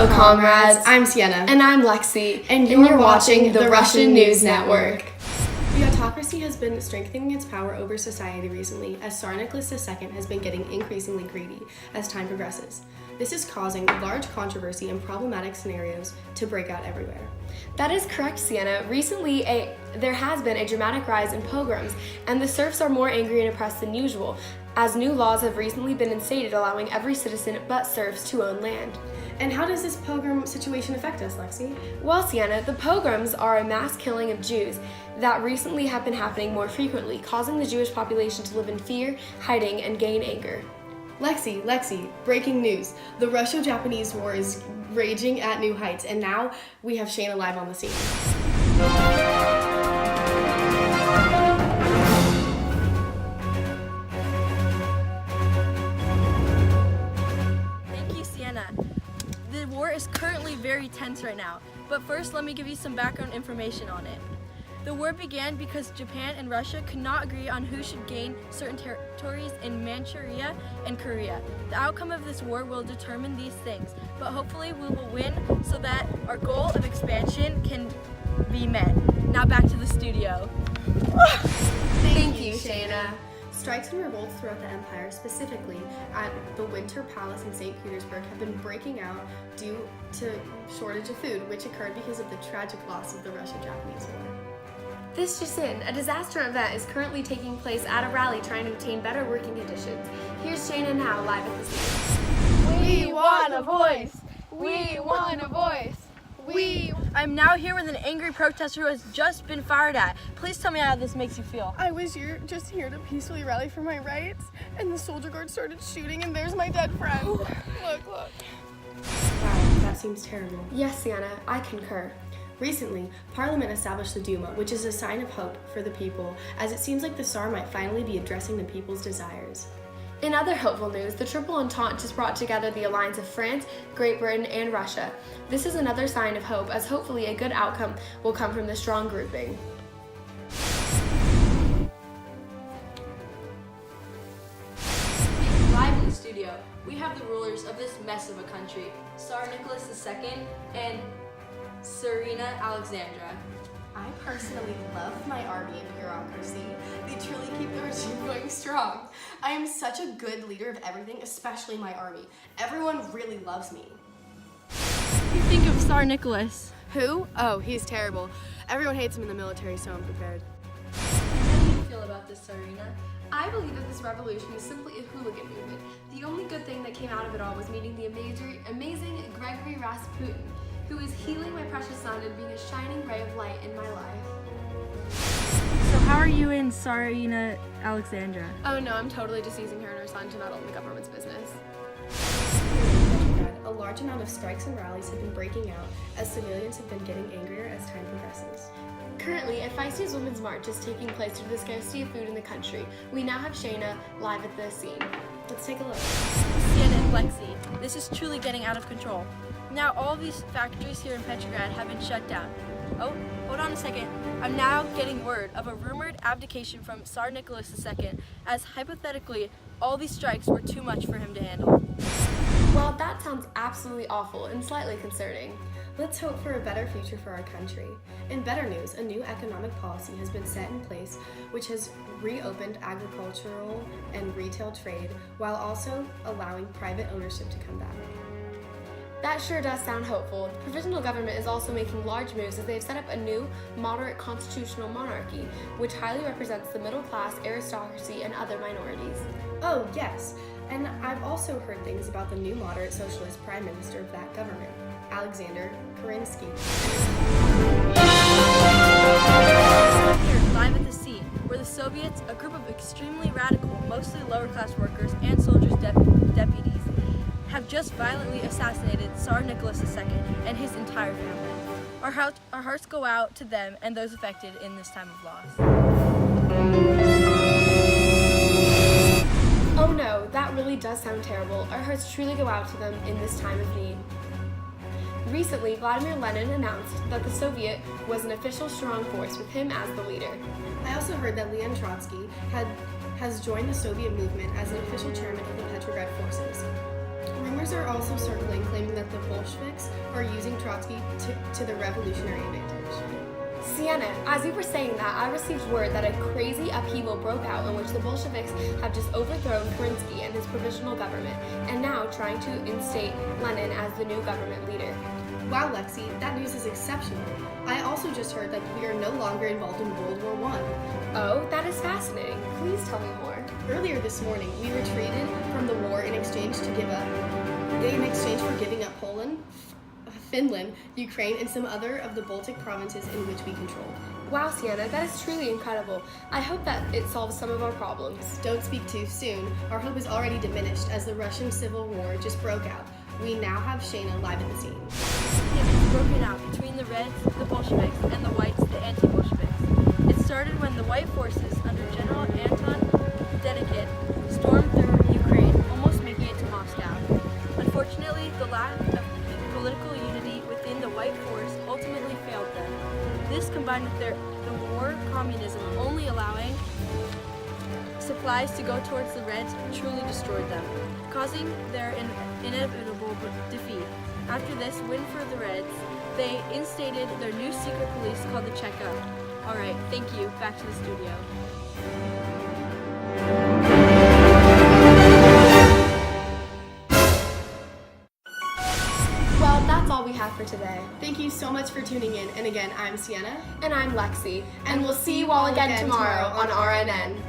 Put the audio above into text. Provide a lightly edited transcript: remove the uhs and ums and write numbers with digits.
Hello, comrades. I'm Sienna. And I'm Lexi. And you're watching the Russian News Network. The autocracy has been strengthening its power over society recently, as Tsar Nicholas II has been getting increasingly greedy as time progresses. This is causing large controversy and problematic scenarios to break out everywhere. That is correct, Sienna. Recently, there has been a dramatic rise in pogroms, and the serfs are more angry and oppressed than usual, as new laws have recently been instated allowing every citizen but serfs to own land. And how does this pogrom situation affect us, Lexi? Well, Sienna, the pogroms are a mass killing of Jews that recently have been happening more frequently, causing the Jewish population to live in fear, hiding, and gain anger. Lexi, breaking news. The Russo-Japanese War is raging at new heights, and now we have Shayna live on the scene. Thank you, Sienna. The war is currently very tense right now, but first let me give you some background information on it. The war began because Japan and Russia could not agree on who should gain certain territories in Manchuria and Korea. The outcome of this war will determine these things, but hopefully we will win so that our goal of expansion can be met. Now back to the studio. Thank you, Shayna. Strikes and revolts throughout the empire, specifically at the Winter Palace in St. Petersburg, have been breaking out due to shortage of food, which occurred because of the tragic loss of the Russo-Japanese War. This just in, a disaster event is currently taking place at a rally trying to obtain better working conditions. Here's Shayna now, live at the scene. We want a voice! We want a voice! I'm now here with an angry protester who has just been fired at. Please tell me how this makes you feel. I was just here to peacefully rally for my rights, and the soldier guard started shooting, and there's my dead friend. Look. Wow, that seems terrible. Yes, Sienna, I concur. Recently, Parliament established the Duma, which is a sign of hope for the people, as it seems like the Tsar might finally be addressing the people's desires. In other hopeful news, the Triple Entente just brought together the alliance of France, Great Britain, and Russia. This is another sign of hope, as hopefully a good outcome will come from this strong grouping. Live in the studio, we have the rulers of this mess of a country, Tsar Nicholas II and Tsarina Alexandra. I personally love my army and bureaucracy. They truly keep the regime going strong. I am such a good leader of everything, especially my army. Everyone really loves me. What do you think of Tsar Nicholas? Who? Oh, he's terrible. Everyone hates him in the military, so I'm prepared. How do you feel about this, Tsarina? I believe that this revolution is simply a hooligan movement. The only good thing that came out of it all was meeting the amazing Gregory Rasputin, who is healing my precious son and being a shining ray of light in my life. So how are you and Tsarina Alexandra? Oh no, I'm totally just using her and her son to meddle in the government's business. A large amount of strikes and rallies have been breaking out as civilians have been getting angrier as time progresses. Currently, a Feisties Women's March is taking place due to the scarcity of food in the country. We now have Shayna live at the scene. Let's take a look. Sienna and Lexi, this is truly getting out of control. Now all these factories here in Petrograd have been shut down. Oh, hold on a second. I'm now getting word of a rumored abdication from Tsar Nicholas II, as hypothetically, all these strikes were too much for him to handle. Well, that sounds absolutely awful and slightly concerning. Let's hope for a better future for our country. In better news, a new economic policy has been set in place which has reopened agricultural and retail trade while also allowing private ownership to come back. That sure does sound hopeful. The provisional government is also making large moves as they have set up a new, moderate constitutional monarchy, which highly represents the middle class, aristocracy, and other minorities. Oh, yes. And I've also heard things about the new moderate socialist prime minister of that government, Alexander Kerensky. Here, live at the scene, where the Soviets, a group of extremely radical, mostly lower-class workers and soldiers' deputies, have just violently assassinated Tsar Nicholas II and his entire family. Our hearts go out to them and those affected in this time of loss. Oh no, that really does sound terrible. Our hearts truly go out to them in this time of need. Recently, Vladimir Lenin announced that the Soviet was an official strong force with him as the leader. I also heard that Leon Trotsky has joined the Soviet movement as an official chairman of the Petrograd forces. Rumors Rumors are also circling claiming that the Bolsheviks are using Trotsky to their revolutionary advantage. Sienna, as you were saying that, I received word that a crazy upheaval broke out in which the Bolsheviks have just overthrown Kerensky and his provisional government, and now trying to instate Lenin as the new government leader. Wow, Lexi, that news is exceptional. I also just heard that we are no longer involved in World War I. Oh, that is fascinating. Please tell me more. Earlier this morning, we retreated from the war in exchange for giving up Poland, Finland, Ukraine, and some other of the Baltic provinces in which we controlled. Wow, Sienna, that is truly incredible. I hope that it solves some of our problems. Don't speak too soon. Our hope is already diminished as the Russian Civil War just broke out. We now have Shayna live at the scene. It was broken out between the Reds, the Bolsheviks, and the Whites, the anti-Bolsheviks. It started when the White forces under General Anton Dedekind stormed through Ukraine, almost making it to Moscow. Unfortunately, the lack of political unity within the White force ultimately failed them. This, combined with the war communism only allowing supplies to go towards the Reds, truly destroyed them, causing their inevitable defeat. After this win for the Reds, they instated their new secret police called the Cheka. Alright, thank you. Back to the studio. Well, that's all we have for today. Thank you so much for tuning in. And again, I'm Sienna. And I'm Lexi. And we'll see you all again tomorrow on RNN.